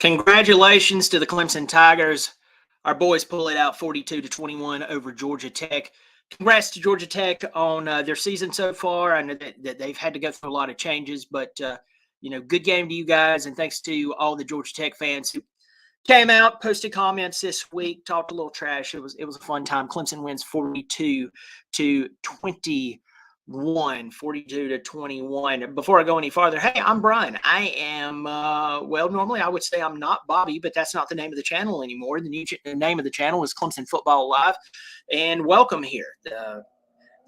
Congratulations to the Clemson Tigers. Our boys pull it out 42-21 over Georgia Tech. Congrats to Georgia Tech on their season so far. I know that they've had to go through a lot of changes, but good game to you guys, and thanks to all the Georgia Tech fans who came out, posted comments this week, talked a little trash. It was a fun time. Clemson wins 42-21. 42-21. Before I go any farther, hey, I'm Brian. I am, normally I would say I'm not Bobby, but that's not the name of the channel anymore. The name of the channel is Clemson Football Live, and welcome here. The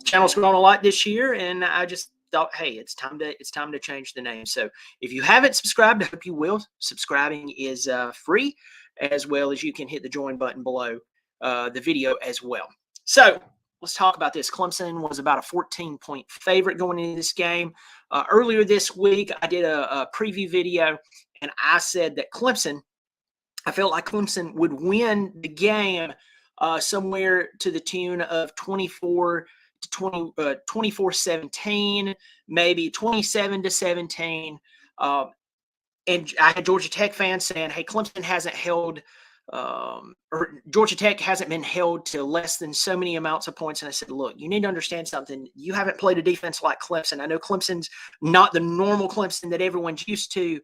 channel's grown a lot this year, and I just thought, hey, it's time to change the name. So if you haven't subscribed, I hope you will. Subscribing is free, as well as you can hit the join button below the video as well. So let's talk about this. Clemson was about a 14-point favorite going into this game. Earlier this week, I did a preview video, and I said that I felt like Clemson would win the game somewhere to the tune of 24-17, maybe 27-17. And I had Georgia Tech fans saying, hey, Clemson hasn't held or Georgia Tech hasn't been held to less than so many amounts of points. And I said, look, you need to understand something. You haven't played a defense like Clemson. I know Clemson's not the normal Clemson that everyone's used to,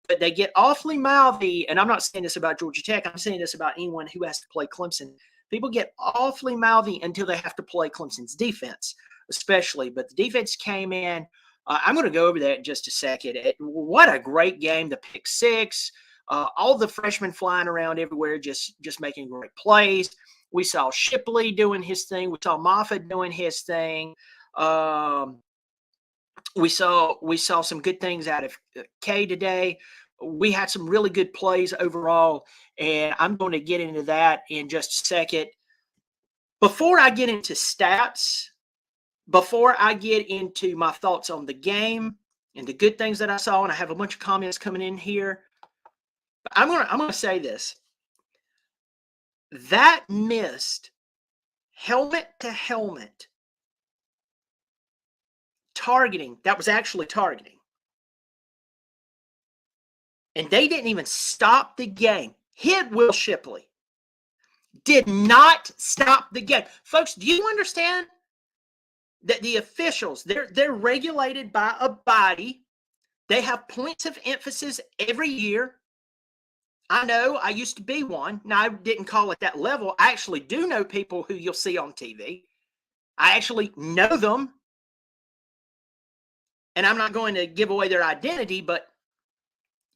but they get awfully mouthy. And I'm not saying this about Georgia Tech. I'm saying this about anyone who has to play Clemson. People get awfully mouthy until they have to play Clemson's defense, especially. But the defense came in. I'm going to go over that in just a second. What a great game. The pick six. All the freshmen flying around everywhere, just making great plays. We saw Shipley doing his thing. We saw Moffitt doing his thing. We saw some good things out of K today. We had some really good plays overall, and I'm going to get into that in just a second. Before I get into stats, before I get into my thoughts on the game and the good things that I saw, and I have a bunch of comments coming in here, I'm gonna say this. That missed helmet to helmet targeting, that was actually targeting. And they didn't even stop the game. Hit Will Shipley. Did not stop the game. Folks, do you understand that the officials, they're regulated by a body. They have points of emphasis every year. I know, I used to be one. Now, I didn't call it that level. I actually do know people who you'll see on TV. I actually know them. And I'm not going to give away their identity, but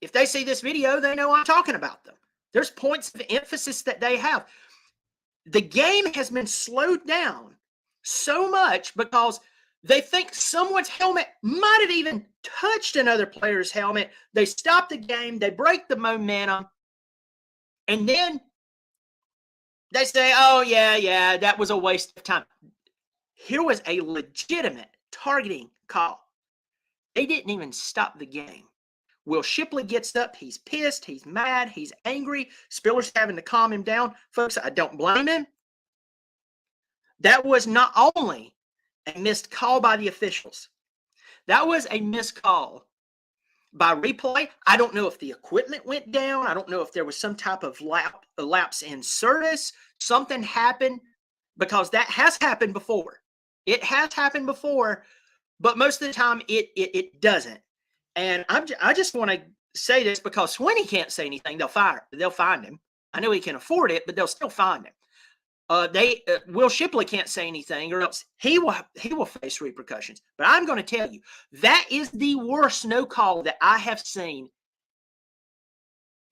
if they see this video, they know I'm talking about them. There's points of emphasis that they have. The game has been slowed down so much because they think someone's helmet might have even touched another player's helmet. They stop the game. They break the momentum. And then they say, oh, yeah, that was a waste of time. Here was a legitimate targeting call. They didn't even stop the game. Will Shipley gets up. He's pissed. He's mad. He's angry. Spiller's having to calm him down. Folks, I don't blame him. That was not only a missed call by the officials. That was a missed call by replay. I don't know if the equipment went down. I don't know if there was some type of lapse in service. Something happened, because that has happened before. It has happened before, but most of the time it doesn't. And I just want to say this because when he can't say anything, they'll find him. I know he can afford it, but they'll still find him. Will Shipley can't say anything, or else he will face repercussions. But I'm going to tell you, that is the worst no call that I have seen,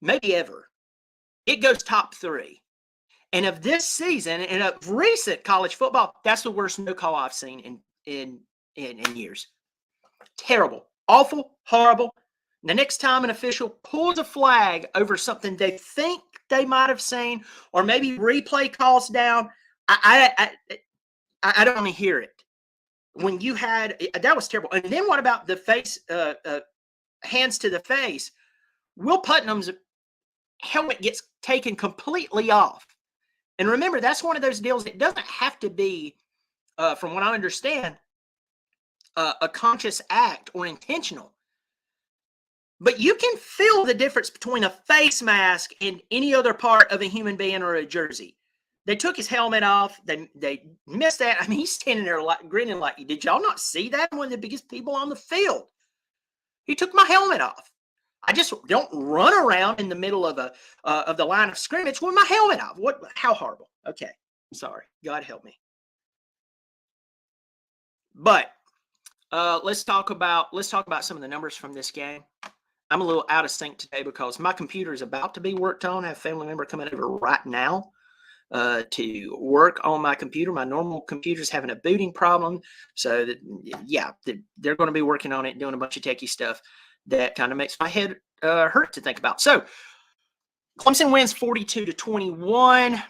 maybe ever. It goes top 3. And of this season and of recent college football, that's the worst no call I've seen in years. Terrible, awful, horrible. The next time an official pulls a flag over something they think they might have seen, or maybe replay calls down, I don't want to hear it. When you had that was terrible. And then what about the face, hands to the face? Will Putnam's helmet gets taken completely off. And remember, that's one of those deals. It doesn't have to be, from what I understand, a conscious act or intentional. But you can feel the difference between a face mask and any other part of a human being or a jersey. They took his helmet off. They missed that. I mean, he's standing there like grinning like, did y'all not see that? One of the biggest people on the field. He took my helmet off. I just don't run around in the middle of the line of scrimmage with my helmet off. What? How horrible. Okay, sorry. God help me. But let's talk about some of the numbers from this game. I'm a little out of sync today because my computer is about to be worked on. I have a family member coming over right now to work on my computer. My normal computer's having a booting problem. So, they're going to be working on it, doing a bunch of techie stuff that kind of makes my head hurt to think about. So, Clemson wins 42-21.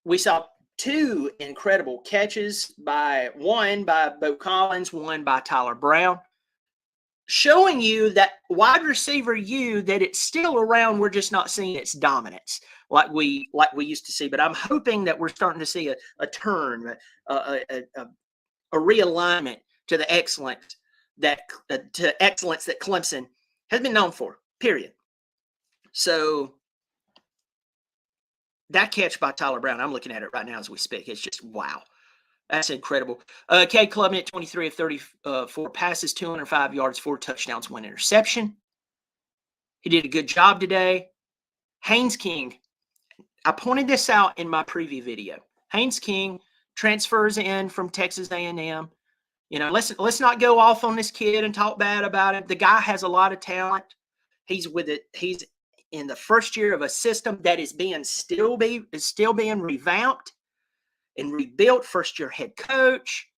We saw two incredible catches, one by Bo Collins, one by Tyler Brown, showing you that wide receiver that it's still around. We're just not seeing its dominance like we used to see. But I'm hoping that we're starting to see a turn, a realignment to the excellence that Clemson has been known for. Period. So that catch by Tyler Brown, I'm looking at it right now as we speak. It's just wow. That's incredible. Cade Klubnik, 23 of 34 passes, 205 yards, 4 touchdowns, 1 interception. He did a good job today. Haynes King, I pointed this out in my preview video. Haynes King transfers in from Texas A&M. You know, let's not go off on this kid and talk bad about him. The guy has a lot of talent. He's in the first year of a system that is still being revamped and rebuilt. First year head coach.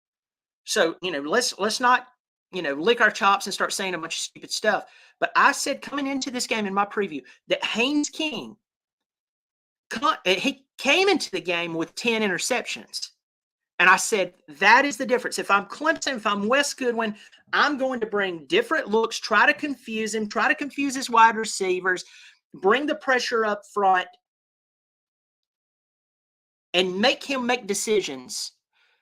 So, let's not, lick our chops and start saying a bunch of stupid stuff. But I said coming into this game in my preview that Haynes King, he came into the game with 10 interceptions. And I said, that is the difference. If I'm Clemson, if I'm Wes Goodwin, I'm going to bring different looks, try to confuse him, try to confuse his wide receivers, bring the pressure up front, and make him make decisions.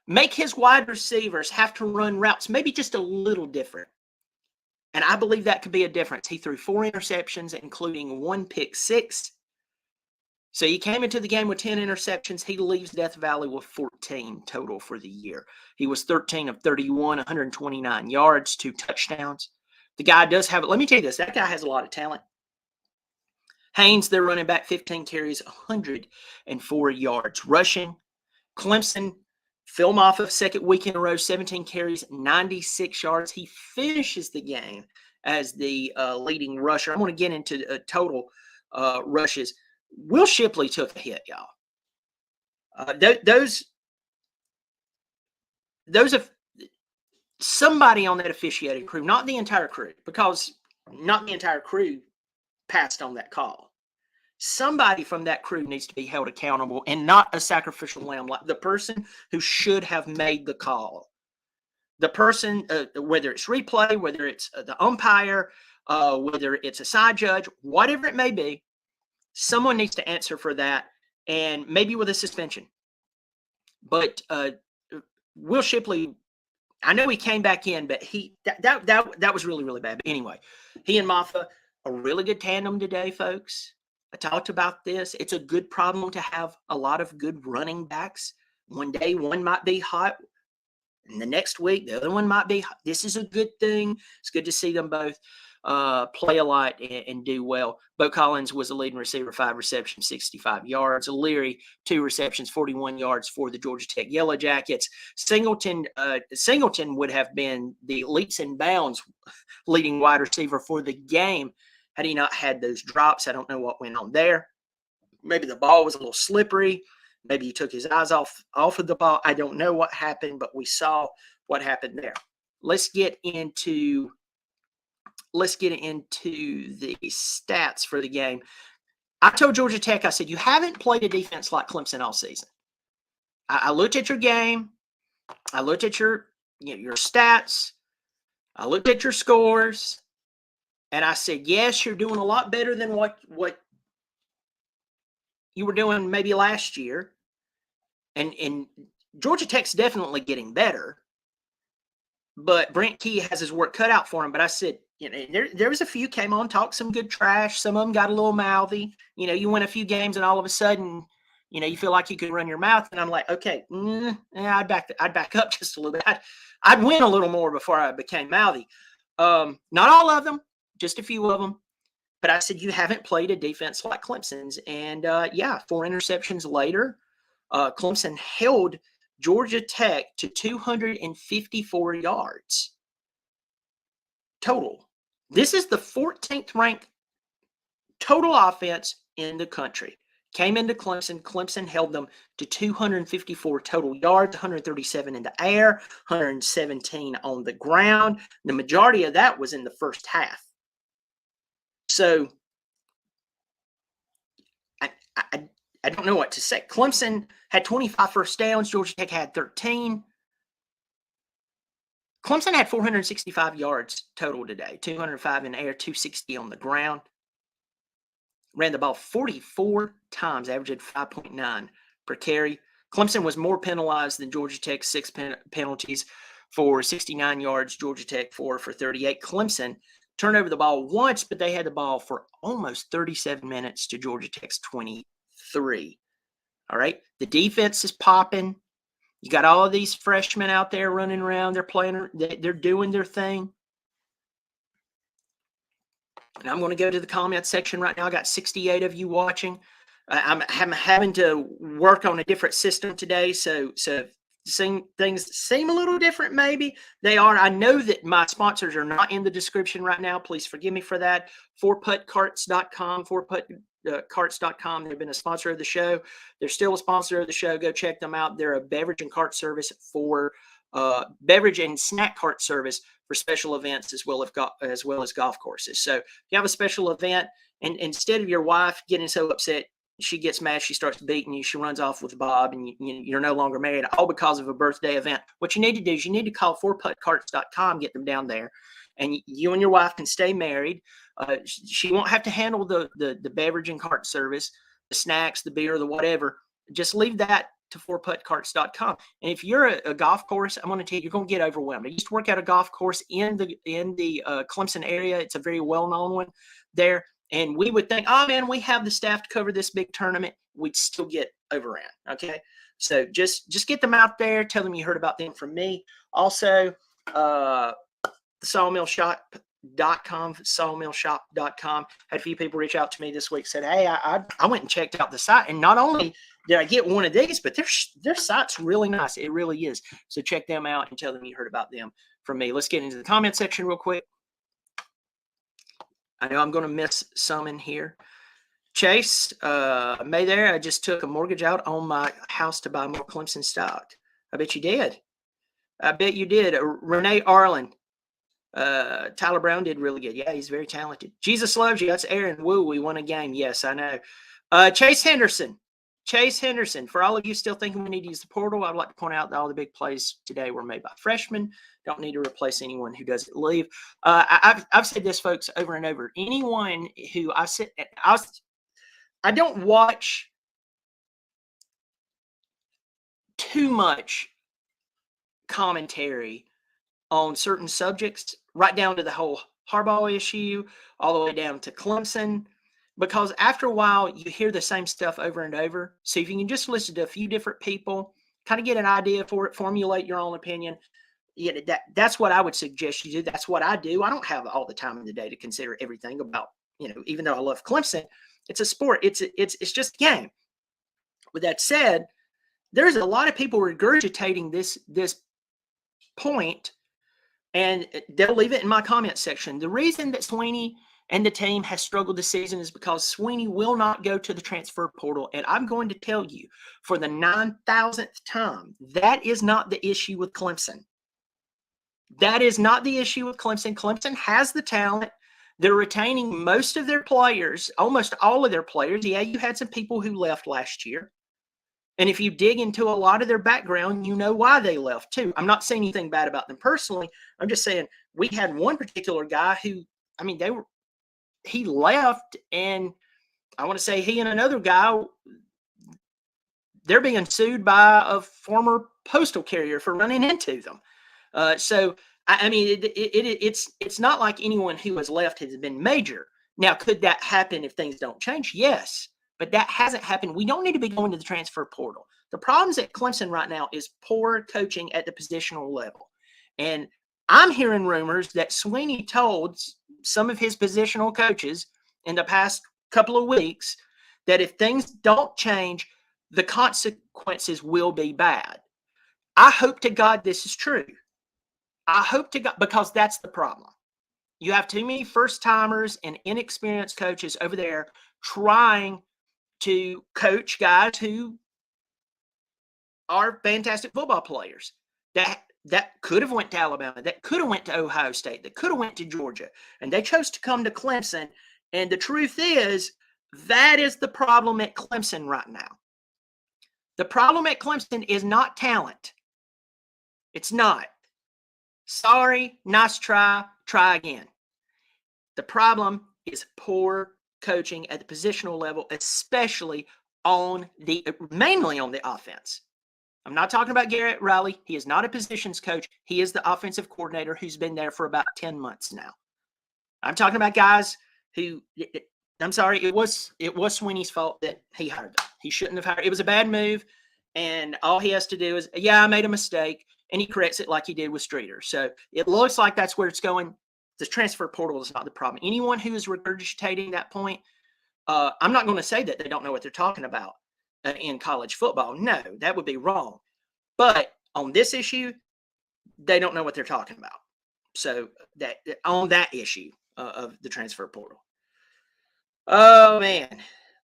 Make his wide receivers have to run routes maybe just a little different. And I believe that could be a difference. He threw 4 interceptions, including 1 pick six. So he came into the game with 10 interceptions. He leaves Death Valley with 14 total for the year. He was 13 of 31, 129 yards, 2 touchdowns. The guy does have it. Let me tell you this. That guy has a lot of talent. Haynes, their running back, 15 carries, 104 yards rushing. Clemson, film off of second week in a row, 17 carries, 96 yards. He finishes the game as the leading rusher. I'm going to get into total rushes. Will Shipley took a hit, y'all. Those of somebody on that officiating crew, not the entire crew, because not the entire crew passed on that call. Somebody from that crew needs to be held accountable and not a sacrificial lamb, like the person who should have made the call. The person, whether it's replay, whether it's the umpire, whether it's a side judge, whatever it may be, someone needs to answer for that, and maybe with a suspension. But Will Shipley, I know he came back in, but that was really, really bad. But anyway, he and Maffa, a really good tandem today, folks. I talked about this. It's a good problem to have a lot of good running backs. One day, one might be hot, and the next week, the other one might be hot. This is a good thing. It's good to see them both play a lot and do well. Bo Collins was the leading receiver, 5 receptions, 65 yards. Leary, 2 receptions, 41 yards for the Georgia Tech Yellow Jackets. Singleton would have been the leaps and bounds leading wide receiver for the game had he not had those drops. I don't know what went on there. Maybe the ball was a little slippery. Maybe he took his eyes off of the ball. I don't know what happened, but we saw what happened there. Let's get into the stats for the game. I told Georgia Tech, I said, you haven't played a defense like Clemson all season. I looked at your game. I looked at your stats. I looked at your scores. And I said, yes, you're doing a lot better than what you were doing maybe last year. And Georgia Tech's definitely getting better. But Brent Key has his work cut out for him. But I said, there was a few came on, talked some good trash. Some of them got a little mouthy. You win a few games, and all of a sudden, you feel like you could run your mouth. And I'm like, okay, yeah, I'd back up just a little bit. I'd win a little more before I became mouthy. Not all of them, just a few of them. But I said, you haven't played a defense like Clemson's. And 4 interceptions later, Clemson held Georgia Tech to 254 yards total. This is the 14th ranked total offense in the country. Came into Clemson. Clemson held them to 254 total yards, 137 in the air, 117 on the ground. The majority of that was in the first half. So I don't know what to say. Clemson had 25 first downs. Georgia Tech had 13. Clemson had 465 yards total today, 205 in the air, 260 on the ground. Ran the ball 44 times, averaged 5.9 per carry. Clemson was more penalized than Georgia Tech, 6 penalties for 69 yards. Georgia Tech 4 for 38. Clemson turned over the ball once, but they had the ball for almost 37 minutes to Georgia Tech's 23. All right. The defense is popping. You got all of these freshmen out there running around. They're playing. They're doing their thing. And I'm going to go to the comment section right now. I got 68 of you watching. I'm having to work on a different system today, so things seem a little different. Maybe they are. I know that my sponsors are not in the description right now. Please forgive me for that. 4puttcarts.com, 4puttcarts.com. They've been a sponsor of the show. They're still a sponsor of the show. Go check them out. They're a beverage and cart service for beverage and snack cart service for special events as well as golf courses. So if you have a special event, and instead of your wife getting so upset, she gets mad, she starts beating you, she runs off with Bob, and you're no longer married, all because of a birthday event. What you need to do is you need to call 4puttcarts.com, get them down there, and you and your wife can stay married. She won't have to handle the beverage and cart service, the snacks, the beer, the whatever. Just leave that to 4puttcarts.com. And if you're a golf course, I'm going to tell you, you're going to get overwhelmed. I used to work at a golf course in the Clemson area. It's a very well-known one there. And we would think, oh, man, we have the staff to cover this big tournament. We'd still get overran, okay? So just get them out there. Tell them you heard about them from me. Also, the sawmillshop.com, had a few people reach out to me this week, said, hey, I went and checked out the site, and not only did I get one of these, but their site's really nice. It really is. So check them out and tell them you heard about them from me. Let's get into the comment section real quick. I know I'm going to miss some in here. Chase, May there, I just took a mortgage out on my house to buy more Clemson stock. I bet you did. I bet you did. Renee Arlen. Tyler Brown did really good. Yeah, he's very talented. Jesus loves you. That's Aaron. Woo, we won a game. Yes, I know. Chase Henderson. For all of you still thinking we need to use the portal, I'd like to point out that all the big plays today were made by freshmen. Don't need to replace anyone who doesn't leave. I've said this, folks, over and over. Anyone who I don't watch too much commentary on certain subjects, right down to the whole Harbaugh issue, all the way down to Clemson, because after a while, you hear the same stuff over and over. So if you can just listen to a few different people, kind of get an idea for it, formulate your own opinion, that's what I would suggest you do. That's what I do. I don't have all the time in the day to consider everything about, even though I love Clemson, it's a sport. It's just a game. With that said, there's a lot of people regurgitating this point, and they'll leave it in my comment section. The reason that Sweeney and the team has struggled this season is because Sweeney will not go to the transfer portal. And I'm going to tell you for the 9,000th time, that is not the issue with Clemson. That is not the issue with Clemson. Clemson has the talent. They're retaining most of their players, almost all of their players. Yeah, you had some people who left last year. And if you dig into a lot of their background, you know why they left too. I'm not saying anything bad about them personally. I'm just saying we had one particular guy who, he left, and I want to say he and another guy, they're being sued by a former postal carrier for running into them. So I mean, it's not like anyone who has left has been major. Now, could that happen if things don't change? Yes, but that hasn't happened. We don't need to be going to the transfer portal. The problems at Clemson right now is poor coaching at the positional level. And I'm hearing rumors that Sweeney told some of his positional coaches in the past couple of weeks that if things don't change, the consequences will be bad. I hope to God this is true. I hope to God, because that's the problem. You have too many first timers and inexperienced coaches over there trying to coach guys who are fantastic football players that could have went to Alabama, that could have went to Ohio State, that could have went to Georgia, and they chose to come to Clemson. And the truth is, that is the problem at Clemson right now. The problem at Clemson is not talent. It's not. Sorry, nice try, try again. The problem is poor coaching at the positional level, especially mainly on the offense. I'm not talking about Garrett Riley. He is not a positions coach. He is the offensive coordinator who's been there for about 10 months now. I'm talking about guys who, I'm sorry, it was Sweeney's fault that he hired them. He shouldn't have hired. It was a bad move, and all he has to do is, yeah, I made a mistake, and he corrects it like he did with Streeter. So it looks like that's where it's going. The transfer portal is not the problem. Anyone who is regurgitating that point, I'm not going to say that they don't know what they're talking about in college football. No, that would be wrong. But on this issue, they don't know what they're talking about. So that on that issue of the transfer portal. Oh, man.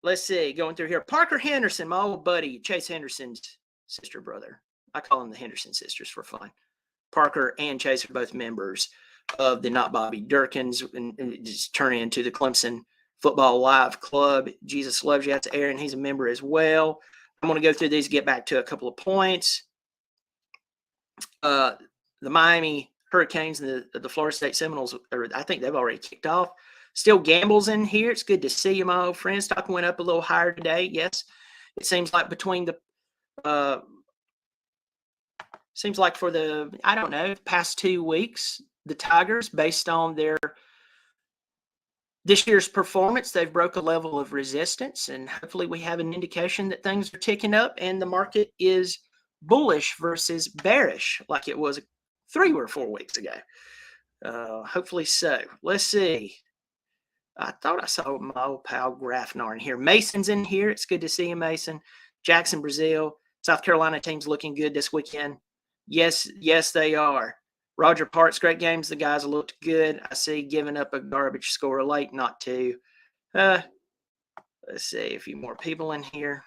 Let's see. Going through here. Parker Henderson, my old buddy, Chase Henderson's sister brother. I call them the Henderson sisters for fun. Parker and Chase are both members of the Not Bobby Durkins, and just turn into the Clemson Football Live Club. Jesus loves you. That's Aaron. He's a member as well. I'm going to go through these, get back to a couple of points. The Miami Hurricanes and the Florida State Seminoles, I think they've already kicked off. Still Gamble's in here. It's good to see you, my old friend. Stock went up a little higher today. Yes, it seems like between the seems like for the, I don't know, past 2 weeks, the Tigers, based on this year's performance, they've broke a level of resistance, and hopefully we have an indication that things are ticking up and the market is bullish versus bearish like it was 3 or 4 weeks ago. Hopefully so. Let's see. I thought I saw my old pal Grafnar in here. Mason's in here. It's good to see you, Mason. Jackson, Brazil. South Carolina team's looking good this weekend. Yes, they are. Roger Parks, great games. The guys looked good. I see giving up a garbage score late, not to. Let's see, a few more people in here.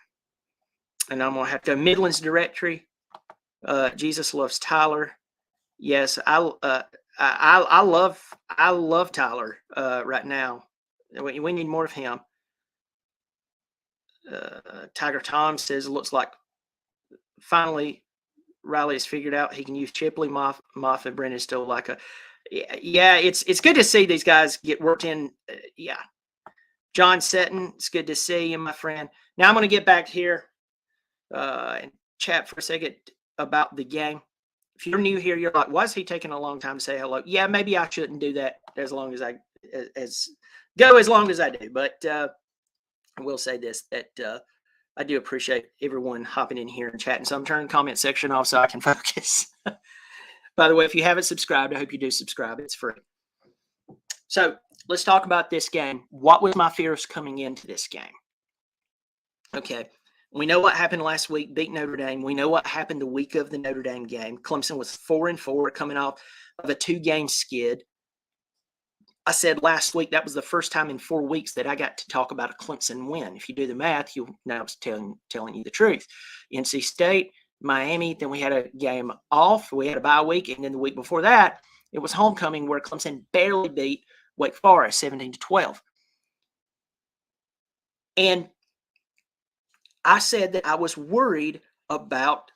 And I'm going to have to go Midlands directory. Jesus loves Tyler. Yes, I love Tyler right now. We need more of him. Tiger Tom says, looks like finally Riley has figured out he can use Chipley, Moff, and Brennan still like a. Yeah, it's good to see these guys get worked in. Yeah. John Setton, it's good to see you, my friend. Now I'm going to get back here and chat for a second about the game. If you're new here, you're like, why is he taking a long time to say hello? Yeah, maybe I shouldn't do that as long as I do. But I will say this, that I do appreciate everyone hopping in here and chatting. So I'm turning the comment section off so I can focus. By the way, if you haven't subscribed, I hope you do subscribe. It's free. So let's talk about this game. What was my fears coming into this game? Okay. We know what happened last week, beat Notre Dame. We know what happened the week of the Notre Dame game. Clemson was 4-4 coming off of a 2-game skid. I said last week that was the first time in 4 weeks that I got to talk about a Clemson win. If you do the math, you'll know I was telling you the truth. NC State, Miami, then we had a game off. We had a bye week, and then the week before that, it was homecoming where Clemson barely beat Wake Forest 17-12. And I said that I was worried about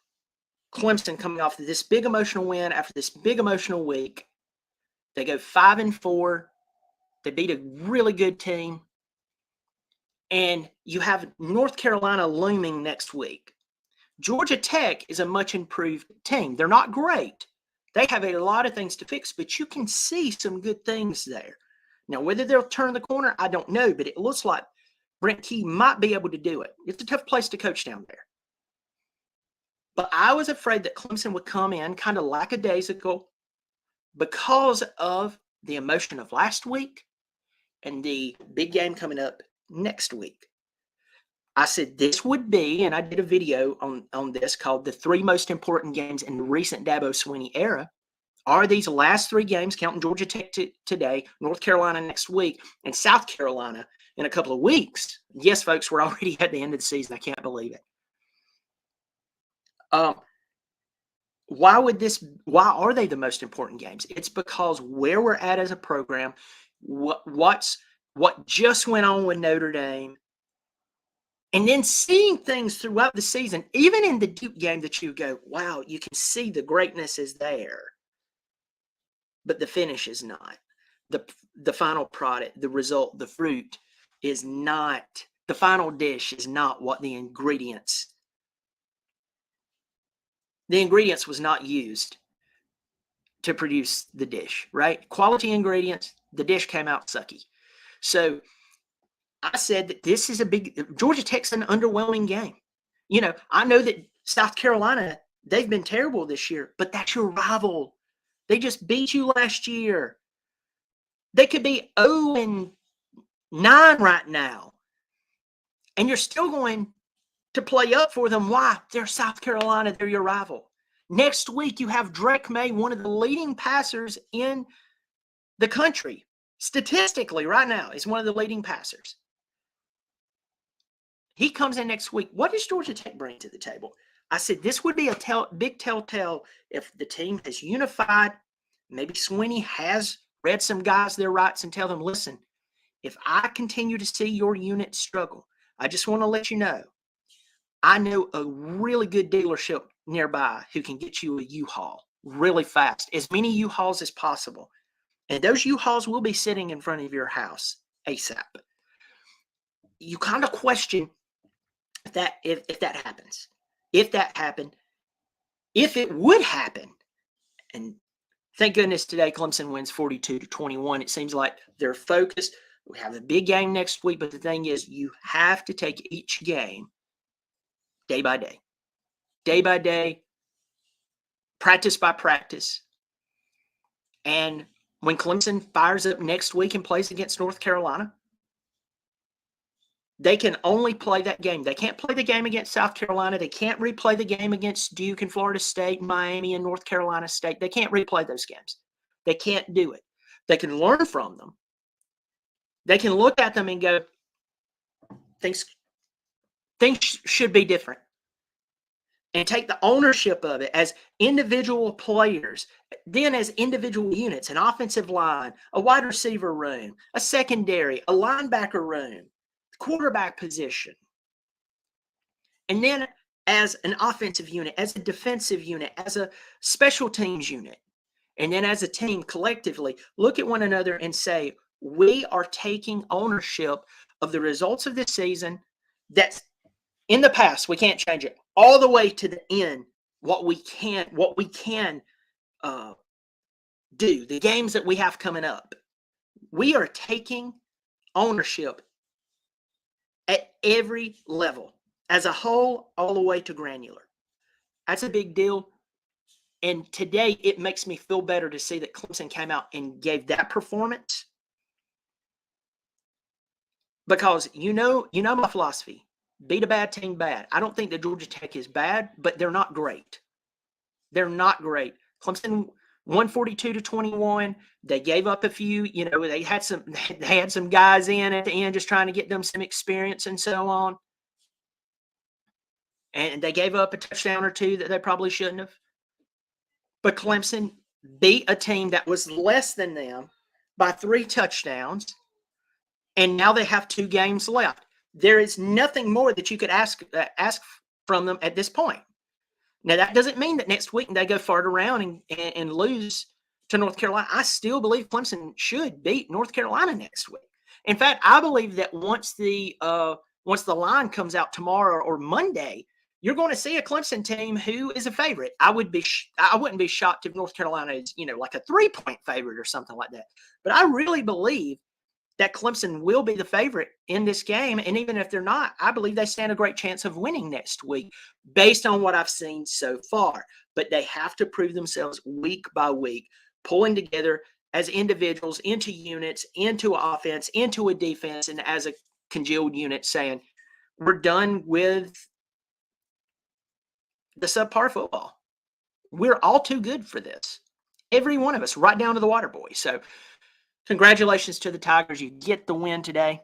Clemson coming off this big emotional win after this big emotional week. They go 5-4. They beat a really good team. And you have North Carolina looming next week. Georgia Tech is a much improved team. They're not great, They have a lot of things to fix, but you can see some good things there. Now, whether they'll turn the corner, I don't know, but it looks like Brent Key might be able to do it. It's a tough place to coach down there. But I was afraid that Clemson would come in kind of lackadaisical because of the emotion of last week and the big game coming up next week. I said this would be, and I did a video on this called the 3 most important games in the recent Dabo Swinney era. Are these last 3 games, counting Georgia Tech today, North Carolina next week, and South Carolina in a couple of weeks? Yes, folks, we're already at the end of the season. I can't believe it. Why are they the most important games? It's because where we're at as a program, what just went on with Notre Dame, and then seeing things throughout the season, even in the Duke game, that you go, wow, you can see the greatness is there, but the finish is not. The final product, the result, the fruit is not, the final dish is not what the ingredients was not used to produce the dish, right? Quality ingredients, the dish came out sucky. So I said that this is Georgia Tech's an underwhelming game. You know, I know that South Carolina, they've been terrible this year, but that's your rival. They just beat you last year. They could be 0-9 right now, and you're still going to play up for them. Why? They're South Carolina. They're your rival. Next week, you have Drake May, one of the leading passers in the country. Statistically, right now, is one of the leading passers. He comes in next week. What does Georgia Tech bring to the table? I said this would be a big telltale if the team has unified. Maybe Swinney has read some guys their rights and tell them, listen, if I continue to see your unit struggle, I just want to let you know, I know a really good dealership nearby who can get you a U-Haul really fast, as many U-Hauls as possible. And those U-Hauls will be sitting in front of your house ASAP. You kind of question if that happens. If that happened, if it would happen, and thank goodness today Clemson wins 42-21. It seems like they're focused. We have a big game next week, but the thing is, you have to take each game day by day, practice by practice. And when Clemson fires up next week and plays against North Carolina, they can only play that game. They can't play the game against South Carolina. They can't replay the game against Duke and Florida State, Miami and North Carolina State. They can't replay those games. They can't do it. They can learn from them. They can look at them and go, things should be different. And take the ownership of it as individual players, then as individual units, an offensive line, a wide receiver room, a secondary, a linebacker room, quarterback position. And then as an offensive unit, as a defensive unit, as a special teams unit. And then as a team collectively, look at one another and say, we are taking ownership of the results of this season. That's in the past, we can't change it. All the way to the end, what we can do, the games that we have coming up. We are taking ownership at every level, as a whole, all the way to granular. That's a big deal. And today, it makes me feel better to see that Clemson came out and gave that performance. Because you know my philosophy. Beat a bad team bad. I don't think that Georgia Tech is bad, but they're not great. They're not great. Clemson won 42-21. They gave up a few. They had some guys in at the end just trying to get them some experience and so on. And they gave up a touchdown or two that they probably shouldn't have. But Clemson beat a team that was less than them by 3 touchdowns, and now they have 2 games left. There is nothing more that you could ask from them at this point. Now, that doesn't mean that next week they go further around and lose to North Carolina. I still believe Clemson should beat North Carolina next week. In fact, I believe that once the line comes out tomorrow or Monday, you're going to see a Clemson team who is a favorite. I wouldn't be shocked if North Carolina is, like a 3-point favorite or something like that. But I really believe that Clemson will be the favorite in this game. And even if they're not, I believe they stand a great chance of winning next week based on what I've seen so far. But they have to prove themselves week by week, pulling together as individuals into units, into offense, into a defense, and as a congealed unit, saying, we're done with the subpar football. We're all too good for this. Every one of us, right down to the water boy. So congratulations to the Tigers. You get the win today.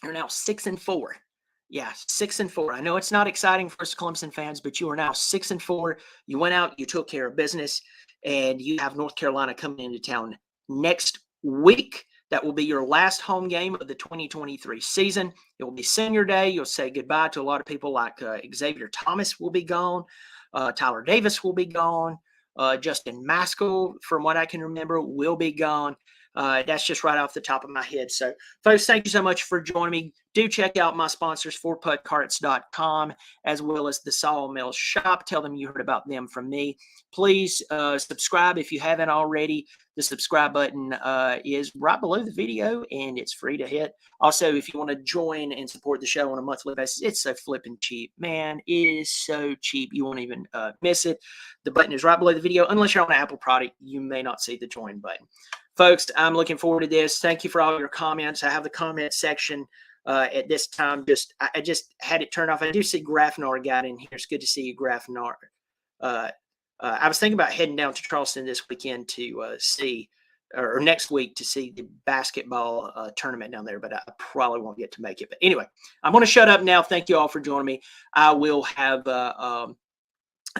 You're now 6-4. Yeah, 6-4. I know it's not exciting for us Clemson fans, but you are now 6-4. You went out, you took care of business, and you have North Carolina coming into town next week. That will be your last home game of the 2023 season. It will be senior day. You'll say goodbye to a lot of people like Xavier Thomas will be gone. Tyler Davis will be gone. Justin Maskell, from what I can remember, will be gone. That's just right off the top of my head. So, folks, thank you so much for joining me. Do check out my sponsors, forputcarts.com, as well as the Sawmill Shop. Tell them you heard about them from me. Please subscribe if you haven't already. The subscribe button is right below the video, and it's free to hit. Also, if you want to join and support the show on a monthly basis, it's so flipping cheap. Man, it is so cheap. You won't even miss it. The button is right below the video. Unless you're on an Apple product, you may not see the join button. Folks, I'm looking forward to this. Thank you for all your comments. I have the comment section at this time. I just had it turned off. I do see Grafnar got in here. It's good to see you, Grafnar. I was thinking about heading down to Charleston this weekend to see, or next week to see the basketball tournament down there, but I probably won't get to make it. But anyway, I'm going to shut up now. Thank you all for joining me. I will have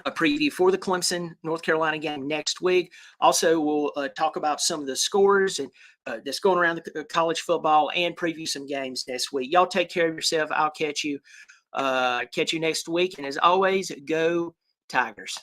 a preview for the Clemson, North Carolina game next week. Also, we'll talk about some of the scores and that's going around the college football and preview some games next week. Y'all take care of yourself. I'll catch you next week. And as always, go Tigers.